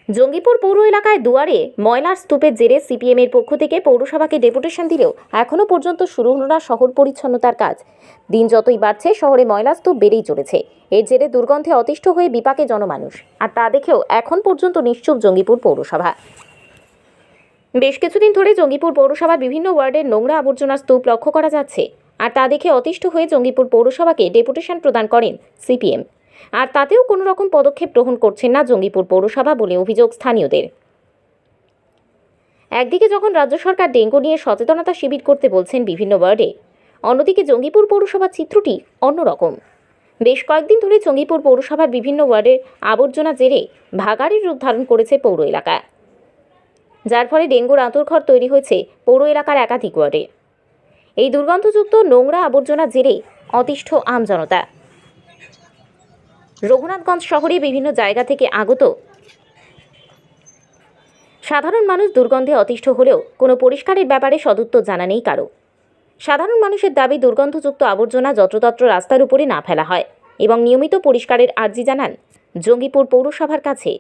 জঙ্গিপুর পৌর এলাকায় দুয়ারে ময়লার স্তূপের জেরে সিপিএমের পক্ষ থেকে পৌরসভাকে ডেপুটেশন দিলেও এখনও পর্যন্ত শুরু হলো না শহর পরিচ্ছন্নতার কাজ। দিন যতই বাড়ছে শহরে ময়লার স্তূপ বেড়েই চলেছে। এর জেরে দুর্গন্ধে অতিষ্ঠ হয়ে বিপাকে জনমানুষ, আর তা দেখেও এখন পর্যন্ত নিশ্চুপ জঙ্গিপুর পৌরসভা। বেশ কিছুদিন ধরে জঙ্গিপুর পৌরসভার বিভিন্ন ওয়ার্ডের নোংরা আবর্জনার স্তূপ লক্ষ্য করা যাচ্ছে, আর তা দেখে অতিষ্ঠ হয়ে জঙ্গিপুর পৌরসভাকে ডেপুটেশন প্রদান করেন সিপিএম। আর তাতেও কোনো রকম পদক্ষেপ গ্রহণ করছেন না জঙ্গিপুর পৌরসভা বলে অভিযোগ স্থানীয়দের। একদিকে যখন রাজ্য সরকার ডেঙ্গু নিয়ে সচেতনতা শিবির করতে বলছেন বিভিন্ন ওয়ার্ডে, অন্যদিকে জঙ্গিপুর পৌরসভার চিত্রটি অন্যরকম। বেশ কয়েকদিন ধরে জঙ্গিপুর পৌরসভার বিভিন্ন ওয়ার্ডের আবর্জনা জেরে ভাগাড়ের রূপ ধারণ করেছে পৌর এলাকা, যার ফলে ডেঙ্গুর আঁতুড়ঘর তৈরি হয়েছে পৌর এলাকার একাধিক ওয়ার্ডে। এই দুর্গন্ধযুক্ত নোংরা আবর্জনা জেরে অতিষ্ঠ আমজনতা। রঘুনাথগঞ্জ শহরে বিভিন্ন জায়গা থেকে আগত সাধারণ মানুষ দুর্গন্ধে অতিষ্ঠ হলেও কোনো পরিষ্কারের ব্যাপারে সদুত্তর জানা নেই কারো। সাধারণ মানুষের দাবি দুর্গন্ধযুক্ত আবর্জনা যত্রতত্র রাস্তার উপরে না ফেলা হয় এবং নিয়মিত পরিষ্কারের আর্জি জানান জঙ্গিপুর পৌরসভার কাছে।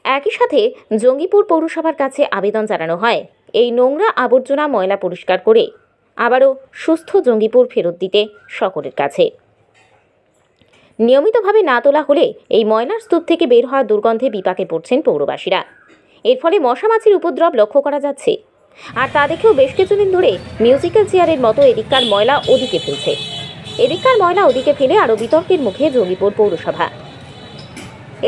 একই সাথে জঙ্গিপুর পৌরসভার কাছে আবেদন জানানো হয় এই নোংরা আবর্জনা ময়লা পরিষ্কার করে আবারও সুস্থ জঙ্গিপুর ফেরত দিতে সকলের কাছে। নিয়মিতভাবে না তোলা হলে এই ময়লার স্তূপ থেকে বের হওয়া দুর্গন্ধে বিপাকে পড়ছেন পৌরবাসীরা। এর ফলে মশামাছির উপদ্রব লক্ষ্য করা যাচ্ছে, আর তা দেখেও বেশ কিছুদিন ধরে মিউজিক্যাল চেয়ারের মতো এদিককার ময়লা ওদিকে ফেলছে। এদিককার ময়লা ওদিকে ফেলে আরও বিতর্কের মুখে জঙ্গিপুর পৌরসভা।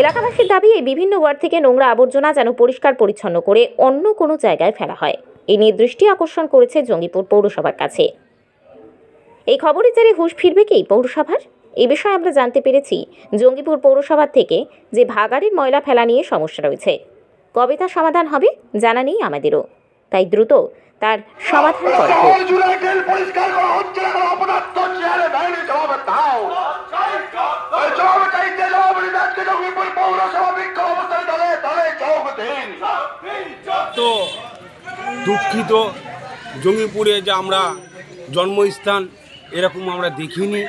এলাকাবাসীর দাবি এই বিভিন্ন ওয়ার্ড থেকে নোংরা আবর্জনা যেন পরিষ্কার পরিচ্ছন্ন করে অন্য কোনো জায়গায় ফেলা হয়। এই নিয়ে দৃষ্টি আকর্ষণ করেছে জঙ্গিপুর পৌরসভার কাছে। এই খবরের জেরে হুঁশ ফিরবে কি পৌরসভার? এই বিষয়ে আমরা জানতে পেরেছি জঙ্গিপুর পৌরসভার থেকে যে ভাগাড়ের ময়লা ফেলা নিয়ে সমস্যা রয়েছে। কবে তার সমাধান হবে জানা নেই আমাদেরও, তাই দ্রুত তার সমাধান করা হোক। তো দুঃখিত, জঙ্গিপুরে যে আমরা জন্মস্থান এরকম আমরা দেখিনি,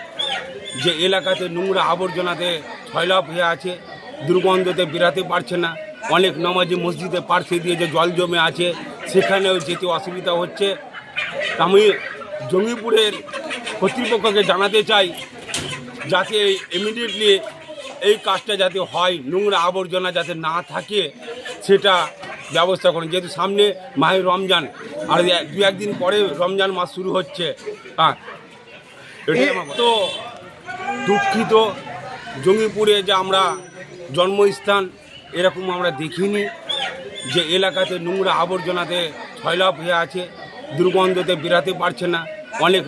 যে এলাকাতে নোংরা আবর্জনাতে ছয়লাভ হয়ে আছে, দুর্গন্ধতে বেরাতে পারছে না। অনেক নামাজি মসজিদে পার্শ্বে দিয়ে যে জল জমে আছে সেখানেও যেতে অসুবিধা হচ্ছে। আমি জঙ্গিপুরের কর্তৃপক্ষকে জানাতে চাই যাতে ইমিডিয়েটলি এই কাজটা যাতে হয়, নোংরা আবর্জনা যাতে না থাকে সেটা ব্যবস্থা করুন। যেহেতু সামনে মাহে রমজান, আর দু একদিন পরে রমজান মাস শুরু হচ্ছে। তো দুঃখিত, জঙ্গিপুরে যে আমরা জন্মস্থান এরকম আমরা দেখিনি, যে এলাকাতে নোংরা আবর্জনাতে ছয়লাভ হয়ে আছে, দুর্গন্ধতে বেরাতে পারছে না। অনেক